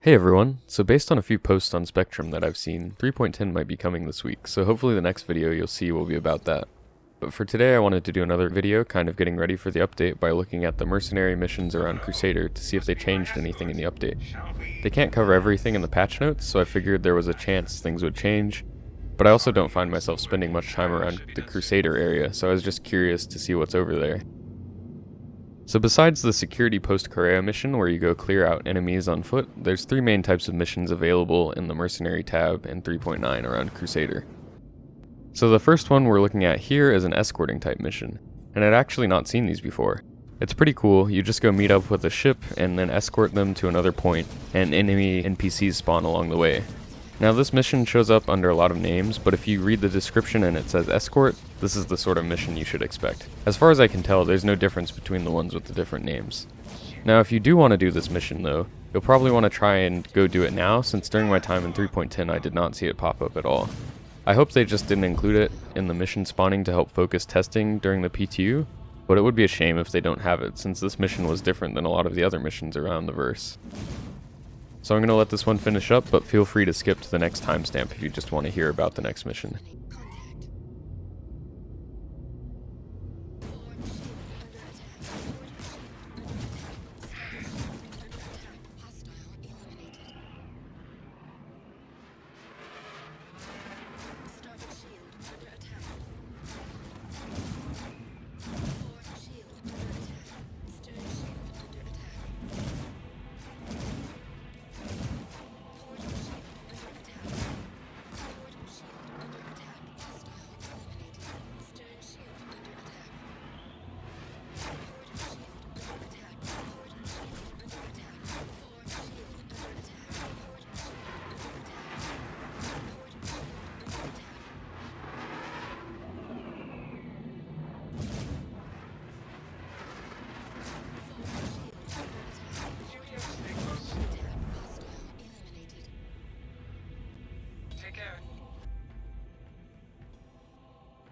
Hey everyone, so based on a few posts on Spectrum that I've seen, 3.10 might be coming this week, so hopefully the next video you'll see will be about that. But for today I wanted to do another video kind of getting ready for the update by looking at the mercenary missions around Crusader to see if they changed anything in the update. They can't cover everything in the patch notes, so I figured there was a chance things would change, but I also don't find myself spending much time around the Crusader area, so I was just curious to see what's over there. So besides the security post-Korea mission where you go clear out enemies on foot, there's three main types of missions available in the Mercenary tab in 3.9 around Crusader. So the first one we're looking at here is an escorting type mission, and I'd actually not seen these before. It's pretty cool. You just go meet up with a ship and then escort them to another point, and enemy NPCs spawn along the way. Now this mission shows up under a lot of names, but if you read the description and it says Escort, this is the sort of mission you should expect. As far as I can tell, there's no difference between the ones with the different names. Now if you do want to do this mission though, you'll probably want to try and go do it now, since during my time in 3.10 I did not see it pop up at all. I hope they just didn't include it in the mission spawning to help focus testing during the PTU, but it would be a shame if they don't have it, since this mission was different than a lot of the other missions around the verse. So I'm going to let this one finish up, but feel free to skip to the next timestamp if you just want to hear about the next mission.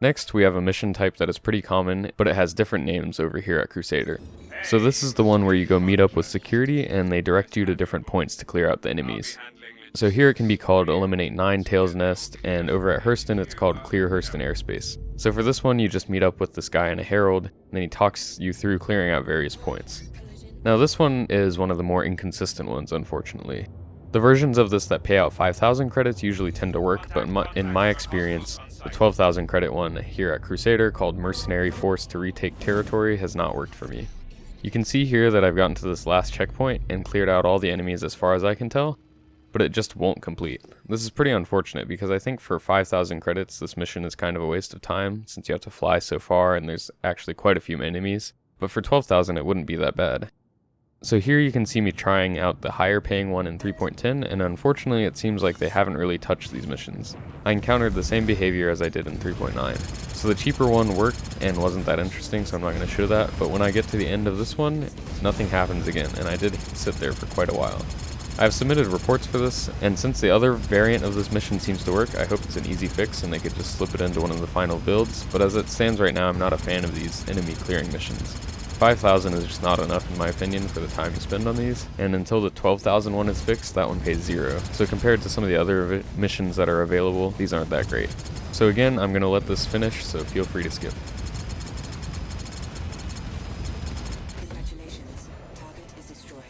Next, we have a mission type that is pretty common, but it has different names over here at Crusader. So this is the one where you go meet up with security and they direct you to different points to clear out the enemies. So here it can be called Eliminate 9 Tails Nest, and over at Hurston it's called Clear Hurston Airspace. So for this one you just meet up with this guy in a herald, and then he talks you through clearing out various points. Now this one is one of the more inconsistent ones, unfortunately. The versions of this that pay out 5,000 credits usually tend to work, but in my experience, the 12,000 credit one here at Crusader called Mercenary Force to Retake Territory has not worked for me. You can see here that I've gotten to this last checkpoint and cleared out all the enemies as far as I can tell, but it just won't complete. This is pretty unfortunate because I think for 5,000 credits this mission is kind of a waste of time since you have to fly so far and there's actually quite a few enemies, but for 12,000 it wouldn't be that bad. So here you can see me trying out the higher paying one in 3.10, and unfortunately it seems like they haven't really touched these missions. I encountered the same behavior as I did in 3.9. So the cheaper one worked and wasn't that interesting, so I'm not going to show that, but when I get to the end of this one, nothing happens again, and I did sit there for quite a while. I've submitted reports for this, and since the other variant of this mission seems to work, I hope it's an easy fix and they could just slip it into one of the final builds, but as it stands right now I'm not a fan of these enemy clearing missions. 5,000 is just not enough in my opinion for the time you spend on these, and until the 12,000 one is fixed, that one pays 0. So compared to some of the other missions that are available, these aren't that great. So again, I'm going to let this finish, so feel free to skip. Congratulations. Target is destroyed.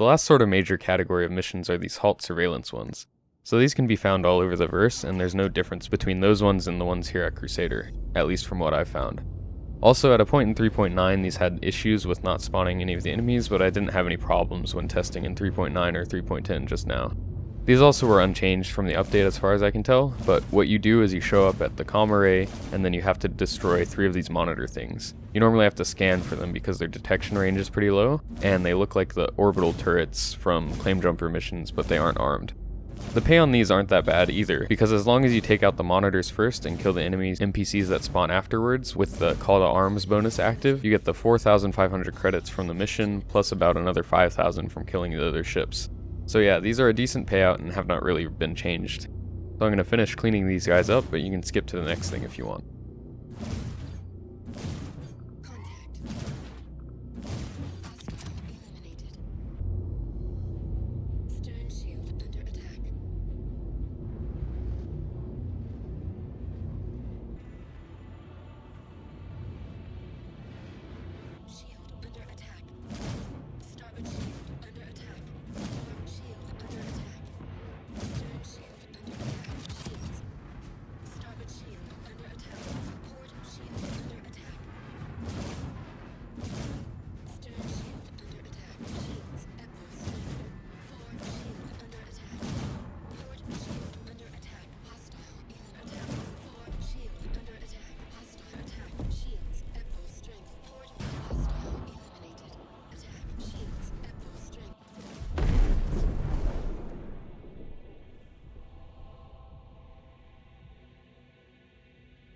The last sort of major category of missions are these halt surveillance ones. So these can be found all over the verse, and there's no difference between those ones and the ones here at Crusader, at least from what I've found. Also, at a point in 3.9, these had issues with not spawning any of the enemies, but I didn't have any problems when testing in 3.9 or 3.10 just now. These also were unchanged from the update as far as I can tell, but what you do is you show up at the comm array, and then you have to destroy 3 of these monitor things. You normally have to scan for them because their detection range is pretty low, and they look like the orbital turrets from claim jumper missions, but they aren't armed. The pay on these aren't that bad either, because as long as you take out the monitors first and kill the enemies NPCs that spawn afterwards with the call to arms bonus active, you get the 4,500 credits from the mission, plus about another 5,000 from killing the other ships. So yeah, these are a decent payout and have not really been changed. So I'm going to finish cleaning these guys up, but you can skip to the next thing if you want.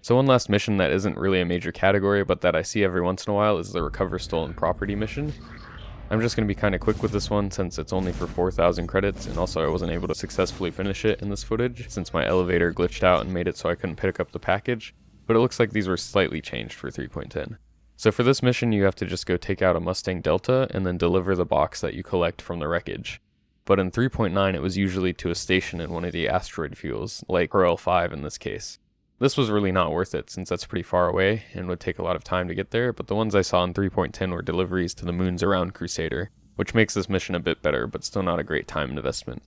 So one last mission that isn't really a major category, but that I see every once in a while is the Recover Stolen Property mission. I'm just going to be kind of quick with this one since it's only for 4,000 credits, and also I wasn't able to successfully finish it in this footage since my elevator glitched out and made it so I couldn't pick up the package, but it looks like these were slightly changed for 3.10. So for this mission you have to just go take out a Mustang Delta and then deliver the box that you collect from the wreckage. But in 3.9 it was usually to a station in one of the asteroid fuels, like Pearl 5 in this case. This was really not worth it since that's pretty far away and would take a lot of time to get there, but the ones I saw in 3.10 were deliveries to the moons around Crusader, which makes this mission a bit better, but still not a great time investment.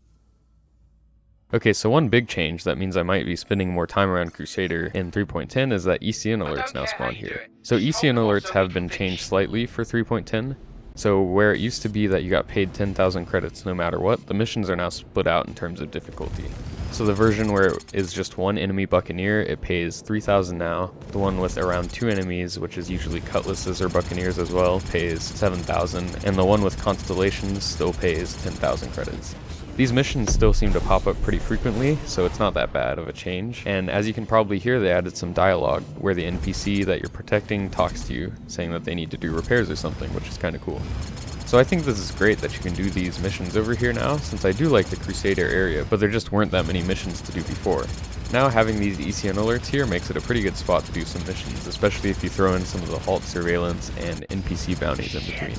Okay, so one big change that means I might be spending more time around Crusader in 3.10 is that ECN alerts now spawn here. So ECN alerts have been changed slightly for 3.10. So where it used to be that you got paid 10,000 credits no matter what, the missions are now split out in terms of difficulty. So the version where it is just one enemy buccaneer, it pays 3,000 now. The one with around 2 enemies, which is usually cutlasses or buccaneers as well, pays 7,000, and the one with constellations still pays 10,000 credits. These missions still seem to pop up pretty frequently, so it's not that bad of a change. And as you can probably hear, they added some dialogue where the NPC that you're protecting talks to you, saying that they need to do repairs or something, which is kind of cool. So I think this is great that you can do these missions over here now, since I do like the Crusader area, but there just weren't that many missions to do before. Now having these ECN alerts here makes it a pretty good spot to do some missions, especially if you throw in some of the halt surveillance and NPC bounties in between.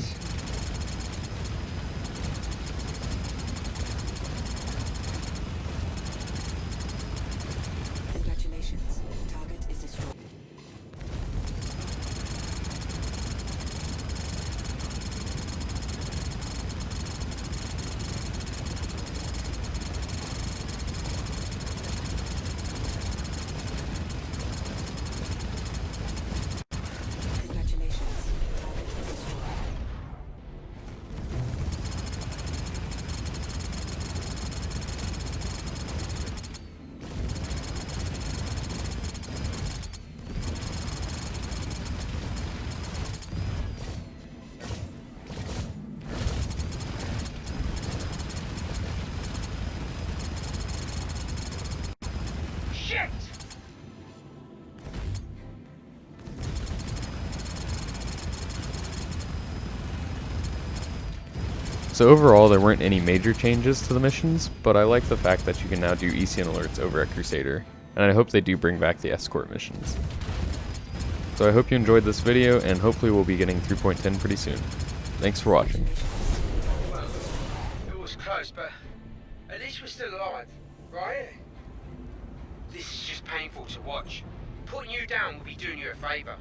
So overall, there weren't any major changes to the missions, but I like the fact that you can now do ECN alerts over at Crusader, and I hope they do bring back the Escort missions. So I hope you enjoyed this video, and hopefully we'll be getting 3.10 pretty soon. Thanks for watching. Well, it was close, but at least we're still alive, right? This is just painful to watch. Putting you down will be doing you a favour.